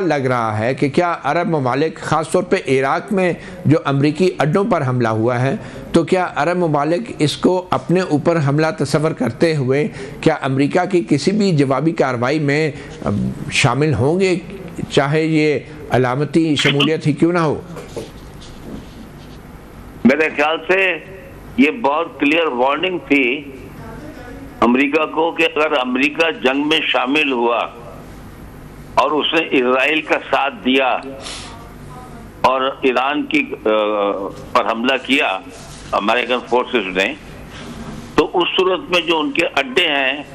लग रहा है कि क्या अरब ममालिक ख़ासतौर पे इराक़ में जो अमरीकी अड्डों पर हमला हुआ है, तो क्या अरब ममालिक इसको अपने ऊपर हमला तस्वर करते हुए क्या अमरीका की किसी भी जवाबी कार्रवाई में शामिल होंगे, चाहे ये अलामती शमूलियत ही क्यों ना हो? मेरे ख्याल से ये बहुत क्लियर वार्निंग थी अमेरिका को कि अगर अमेरिका जंग में शामिल हुआ और उसने इजराइल का साथ दिया और ईरान की पर हमला किया अमेरिकन फोर्सेस ने, तो उस सूरत में जो उनके अड्डे हैं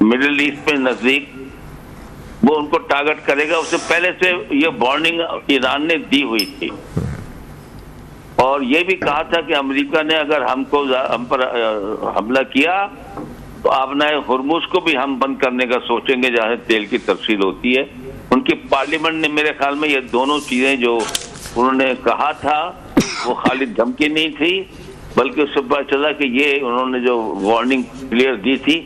मिडिल ईस्ट में नजदीक, वो उनको टारगेट करेगा। उससे पहले से ये वार्निंग ईरान ने दी हुई थी और ये भी कहा था कि अमेरिका ने अगर हम पर हमला किया तो अपना हुर्मुज को भी हम बंद करने का सोचेंगे जहां तेल की तफसील होती है। उनकी पार्लियामेंट ने मेरे ख्याल में ये दोनों चीजें जो उन्होंने कहा था वो खाली धमकी नहीं थी, बल्कि उससे पता चला कि ये उन्होंने जो वार्निंग क्लियर दी थी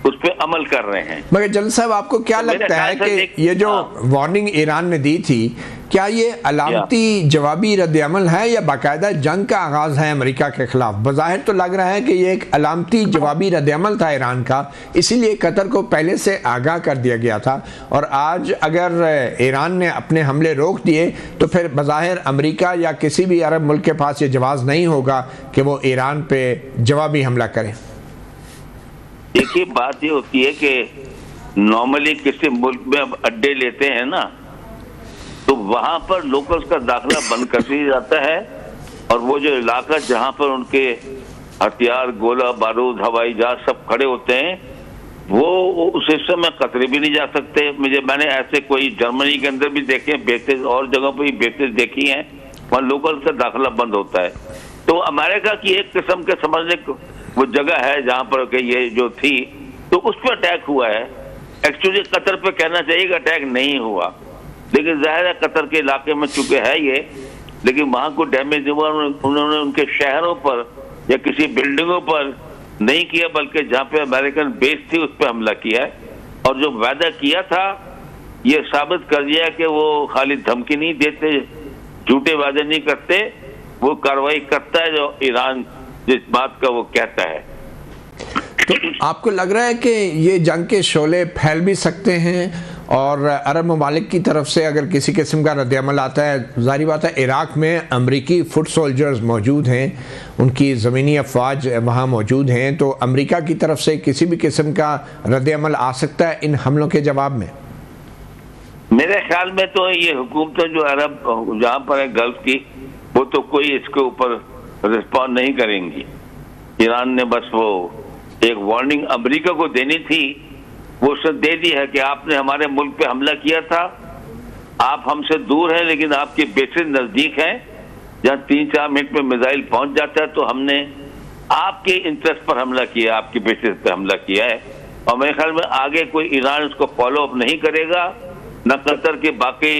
उस पर अमल कर रहे हैं। मगर जल साहब, आपको क्या लगता है कि ये जो वार्निंग ईरान ने दी थी, क्या ये अलामती जवाबी रद्द-ए-अमल है या बाकायदा जंग का आगाज है अमेरिका के खिलाफ? बज़ाहिर तो लग रहा है कि ये एक अलामती जवाबी रद्द-ए-अमल था ईरान का, इसीलिए कतर को पहले से आगाह कर दिया गया था। और आज अगर ईरान ने अपने हमले रोक दिए तो फिर बज़ाहिर अमेरिका या किसी भी अरब मुल्क के पास ये जवाज़ नहीं होगा कि वो ईरान पे जवाबी हमला करें। देखिए, बात ये होती है कि नॉर्मली किसी मुल्क में अब अड्डे लेते हैं ना, तो वहां पर लोकल्स का दाखिला बंद कर दिया जाता है और वो जो इलाका जहां पर उनके हथियार, गोला बारूद, हवाई जहाज सब खड़े होते हैं, वो उस हिस्से में कतरे भी नहीं जा सकते। मैंने ऐसे कोई जर्मनी के अंदर भी देखे बेसेस और जगह पर भी बेसेस देखी हैं, वहाँ लोकल्स का दाखिला बंद होता है। तो अमेरिका की एक किस्म के समझने वो जगह है जहां पर कि ये जो थी, तो उस पर अटैक हुआ है। एक्चुअली कतर पे कहना चाहिए कि अटैक नहीं हुआ, लेकिन जाहिर है कतर के इलाके में चुके है ये, लेकिन वहां को डैमेज हुआ। उन्होंने उनके शहरों पर या किसी बिल्डिंगों पर नहीं किया, बल्कि जहां पे अमेरिकन बेस थी उस पर हमला किया है। और जो वादा किया था ये साबित कर दिया कि वो खाली धमकी नहीं देते, झूठे वादे नहीं करते, वो कार्रवाई करता है जो ईरान जिस बात का वो कहता है। तो आपको लग रहा है कि ये जंग के शोले फैल भी सकते हैं और अरब ममालिक की तरफ से अगर किसी किस्म का रद्द-ए-अमल आता है, ज़ाहिर बात है इराक़ में अमरीकी फुट सोल्जर्स मौजूद हैं, उनकी ज़मीनी अफवाज वहाँ मौजूद हैं, तो अमरीका की तरफ से किसी भी किस्म का रद्द-ए-अमल आ सकता है इन हमलों के जवाब में? मेरे ख्याल में तो ये हुकूमतें जो अरब जहाँ पर है गल्फ की, वो तो कोई इसके ऊपर रिस्पॉन्ड नहीं करेंगी। ईरान ने बस वो एक वार्निंग अमेरिका को देनी थी, वो उसने दे दी है कि आपने हमारे मुल्क पे हमला किया था, आप हमसे दूर हैं लेकिन आपके बेसेस नजदीक हैं, जहाँ 3-4 मिनट में मिसाइल पहुंच जाता है, तो हमने आपके इंटरेस्ट पर हमला किया, आपके बेसेस पे हमला किया है। और मेरे ख्याल में आगे कोई ईरान उसको फॉलो अप नहीं करेगा, न कतर के बाकी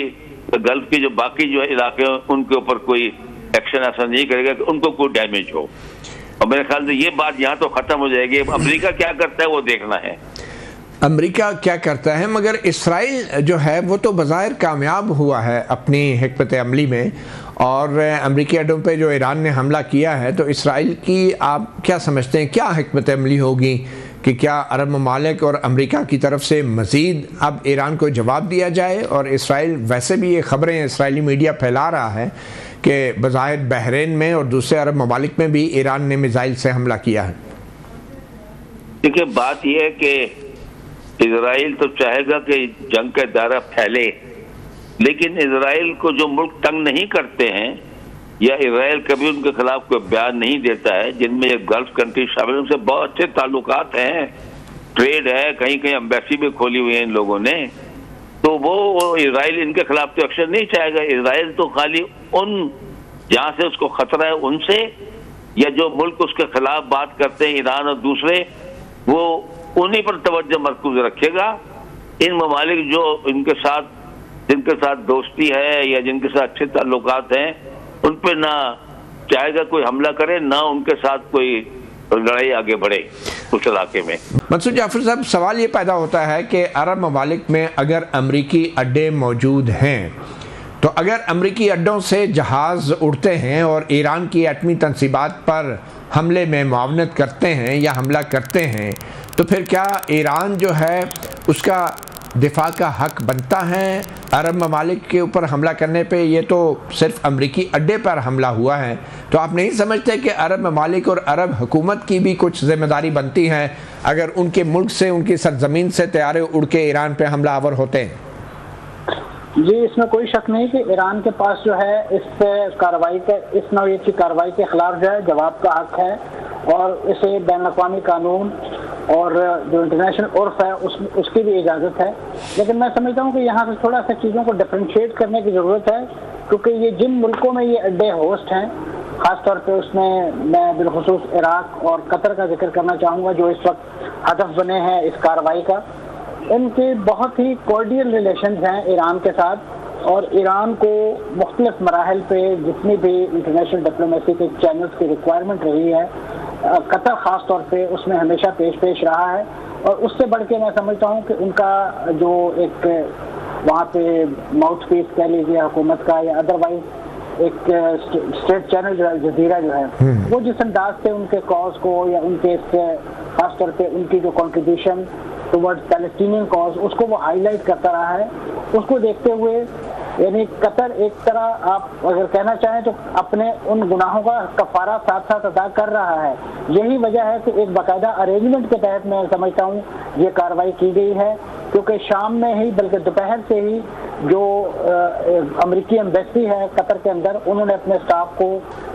गल्फ के जो बाकी जो इलाके हैं उनके ऊपर कोई एक्शन ऐसा नहीं करेगा कि उनको कोई डैमेज हो। और मेरे ख्याल से ये बात यहाँ तो खत्म हो जाएगी। अमेरिका क्या करता है वो देखना है, अमेरिका क्या करता है। मगर इसराइल जो है वो तो बज़ाहिर कामयाब हुआ है अपनी हिकमत अमली में, और अमरीकी अड्डों पे जो ईरान ने हमला किया है, तो इसराइल की आप क्या समझते हैं, क्या हिकमत अमली होगी कि क्या अरब ममालिक और अमेरिका की तरफ से मज़ीद अब ईरान को जवाब दिया जाए? और इसराइल वैसे भी ये ख़बरें इसराइली मीडिया फैला रहा है कि बज़ाहिर बहरीन में और दूसरे अरब ममालिक में भी ईरान ने मिसाइल से हमला किया है। देखिए, बात यह है कि इजराइल तो चाहेगा कि जंग का दायरा फैले, लेकिन इजराइल को जो मुल्क तंग नहीं करते हैं या इजराइल कभी उनके खिलाफ कोई बयान नहीं देता है, जिनमें ये गल्फ कंट्री शामिल, उनसे बहुत अच्छे ताल्लुकात हैं, ट्रेड है, कहीं कहीं एम्बेसी भी खोली हुई है इन लोगों ने, तो वो इजराइल इनके खिलाफ तो एक्शन नहीं चाहेगा। इजराइल तो खाली उन जहां से उसको खतरा है उनसे, या जो मुल्क उसके खिलाफ बात करते हैं ईरान और दूसरे, वो उन्हीं पर तवज्जो मरकूज रखेगा। इन ममालिक जो जिनके साथ दोस्ती है या जिनके साथ अच्छे ताल्लुकात हैं, उन पर ना चाहेगा कोई हमला करे, ना उनके साथ कोई लड़ाई आगे बढ़े। उस इलाके में। मंसूर जाफर साहब, सवाल ये पैदा होता है कि अरब ममालिक में अगर अमरीकी अड्डे मौजूद हैं, तो अगर अमरीकी अड्डों से जहाज़ उड़ते हैं और ईरान की एटमी तनसीबात पर हमले में मुआवनत करते हैं या हमला करते हैं, तो फिर क्या ईरान जो है उसका दिफा का हक बनता है अरब ममालिक के ऊपर हमला करने पे? ये तो सिर्फ अमरीकी अड्डे पर हमला हुआ है, तो आप नहीं समझते कि अरब ममालिक और अरब हुकूमत की भी कुछ ज़िम्मेदारी बनती है अगर उनके मुल्क से, उनकी सरजमीन से तैयारे उड़ के ईरान पे हमलावर होते हैं? जी, इसमें कोई शक नहीं कि ईरान के पास जो है इस कार्रवाई के, इस नौयत की कार्रवाई के खिलाफ जो है जवाब का हक है, और इसे बैनुल-अक़वामी कानून और जो इंटरनेशनल उर्फ है उसकी भी इजाज़त है। लेकिन मैं समझता हूँ कि यहाँ से थोड़ा सा चीज़ों को डिफ्रेंशिएट करने की ज़रूरत है, क्योंकि ये जिन मुल्कों में ये अड्डे होस्ट हैं, ख़ासतौर पे उसमें मैं बिलखुसूस इराक और कतर का जिक्र करना चाहूँगा जो इस वक्त हदफ बने हैं इस कार्रवाई का। इनके बहुत ही कॉर्डियल रिलेशंस हैं ईरान के साथ, और ईरान को मुख्तलिफ मराहल पे जितनी भी इंटरनेशनल डिप्लोमेसी के चैनल्स की रिक्वायरमेंट रही है, कतर ख़ास तौर पे उसमें हमेशा पेश रहा है। और उससे बढ़ के मैं समझता हूँ कि उनका जो एक वहाँ पे माउथ पीस कह लीजिए हुकूमत का, या अदरवाइज एक स्टेट चैनल जो है जजीरा जो है, वो जिस अंदाज से उनके कॉज को या उनके खास तौर पे उनकी जो कॉन्ट्रीब्यूशन टुवर्ड्स पैलेस्टीनियन कॉज उसको वो हाईलाइट करता रहा है, उसको देखते हुए यानी कतर एक तरह आप अगर कहना चाहें तो अपने उन गुनाहों का कफारा साथ साथ अदा कर रहा है। यही वजह है कि एक बाकायदा अरेंजमेंट के तहत मैं समझता हूँ ये कार्रवाई की गई है, क्योंकि शाम में ही बल्कि दोपहर से ही जो अमेरिकी एम्बेसी है कतर के अंदर, उन्होंने अपने स्टाफ को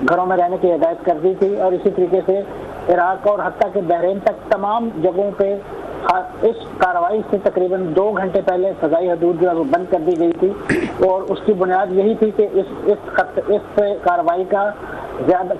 घरों में रहने की हिदायत कर दी थी, और इसी तरीके से इराक और हत्ता के बहरीन तक तमाम जगहों पे इस कार्रवाई से तकरीबन 2 घंटे पहले फ़ज़ाई हदूद जो है वो बंद कर दी गई थी, और उसकी बुनियाद यही थी कि इस कार्रवाई का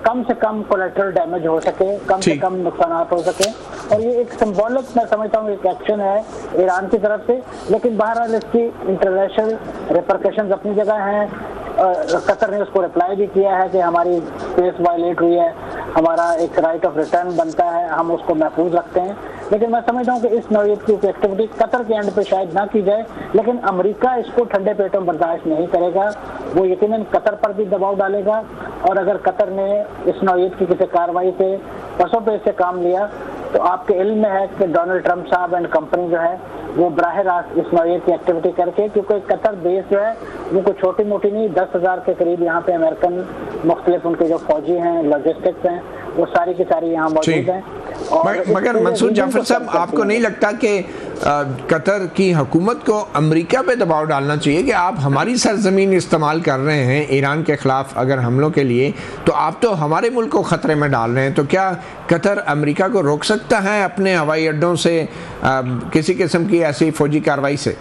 कम से कम कोलेटरल डैमेज हो सके, कम से कम नुकसान हो सके, और ये एक सिंबॉलिक मैं समझता हूँ एक एक्शन है ईरान की तरफ से। लेकिन बहरहाल इसकी इंटरनेशनल रिपरकशंस अपनी जगह हैं। कतर ने उसको रिप्लाई भी किया है कि हमारी स्पेस वायलेट हुई है, हमारा एक राइट ऑफ रिटर्न बनता है, हम उसको महफूज रखते हैं। लेकिन मैं समझता हूँ कि इस नौयत की एक्टिविटी कतर के एंड पे शायद ना की जाए, लेकिन अमेरिका इसको ठंडे पेटों बर्दाश्त नहीं करेगा, वो यकीनन कतर पर भी दबाव डालेगा, और अगर कतर ने इस नौयत की किसी कार्रवाई से पसों पे से काम लिया तो आपके इल्म में है कि डोनाल्ड ट्रंप साहब एंड कंपनी जो है वो बराह रास्त इस नौयत की एक्टिविटी करके, क्योंकि कतर बेस जो है वो कोई छोटी मोटी नहीं, 10,000 के करीब यहाँ पे अमेरिकन मुख्तलिफ उनके जो फौजी हैं, लॉजिस्टिक्स हैं, वो सारी की सारी यहाँ मौजूद हैं। मगर मंसूर जाफर साहब, आपको नहीं लगता कि कतर की हुकूमत को अमेरिका पे दबाव डालना चाहिए कि आप हमारी सरजमीन इस्तेमाल कर रहे हैं ईरान के ख़िलाफ़ अगर हमलों के लिए, तो आप तो हमारे मुल्क को ख़तरे में डाल रहे हैं, तो क्या कतर अमेरिका को रोक सकता है अपने हवाई अड्डों से किसी किस्म की ऐसी फ़ौजी कार्रवाई से?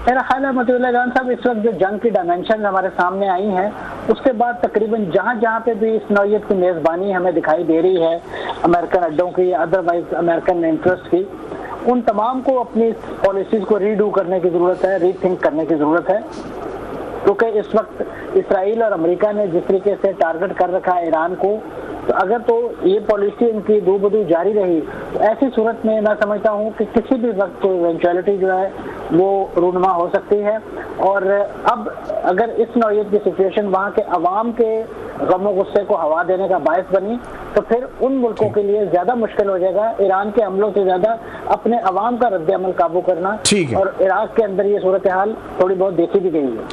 मेरा ख्याल है मतीउल्लाह जान साहब, इस वक्त जो जंग की डायमेंशन हमारे सामने आई हैं, उसके बाद तकरीबन जहाँ जहाँ पे भी इस नौयत की मेज़बानी हमें दिखाई दे रही है अमेरिकन अड्डों की, अदरवाइज अमेरिकन इंटरेस्ट की, उन तमाम को अपनी पॉलिसीज़ को रीडू करने की ज़रूरत है, रीथिंक करने की ज़रूरत है, क्योंकि इस वक्त इसराइल और अमेरिका ने जिस तरीके से टारगेट कर रखा है ईरान को, तो अगर तो ये पॉलिसी इनकी दो बदू जारी रही तो ऐसी सूरत में मैं समझता हूँ कि किसी भी वक्त इवेंचुअलिटी जो है वो रूनुमा हो सकती है। और अब अगर इस नौयत की सिचुएशन वहाँ के अवाम के गमो गुस्से को हवा देने का बायस बनी, तो फिर उन मुल्कों के लिए ज़्यादा मुश्किल हो जाएगा ईरान के हमलों से ज़्यादा अपने अवाम का रद्द अमल काबू करना, और इराक के अंदर ये सूरत हाल थोड़ी बहुत देखी भी गई है।